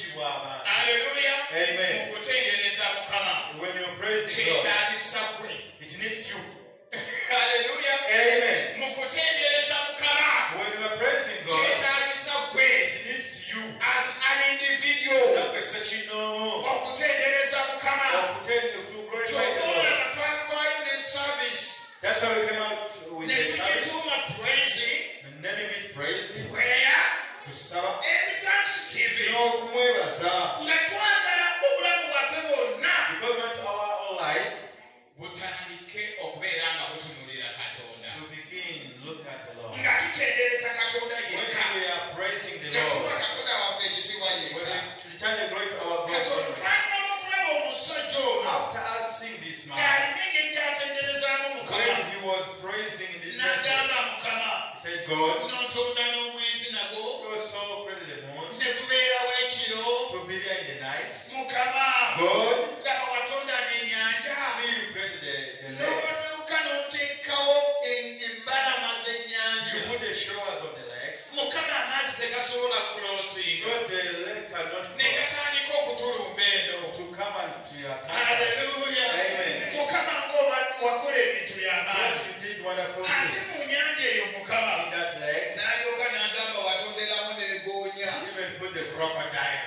Hallelujah. Amen. When you're praising God, it needs you. Hallelujah. Amen. Mu When you are praising God, it needs you as an individual. That's why we came out with the service. Naming it praise, Prayer kusaba, and thanksgiving. n'okumwebaza. Because we want our life butandike okubeera nga butunuulira Katonda. to begin looking at the Lord. Nga tutendereza Katonda When yekka. we are praising the Nga tuwa Lord, Katonda waffe ekitiibwa when yekka. we stand and glory to our Katonda God, oluvannyuma lw'okulaba omusajja ono after us seeing this man, ng'alina engeri gy'atenderezaamu Mukama, when he was praising in the temple, n'agamba Mukama, he said, God, n'otonda n'omwezi nagwo you also created the moon ne gubeerawo ekiro. to be there in the night. Mukama, God, laba watonda n'ennyanja. see you created the lake. N'otuuka n'oteekawo embalama You z'ennyanja. put the shores of the lakes. Mukama, amazzi tegasobola kuloosinga. God, the lake cannot Ne cross gatandika okutulumba eno. to come and to your task. Hallelujah. Amen. Mukama ng'obadde wakola ebintu God, by'amaanyi. you did wonderful Ate things mu nnyanja eyo Mukama in that lake. n'alyoka n'agamba watonderamu n'egoonya. Even put the crocodile.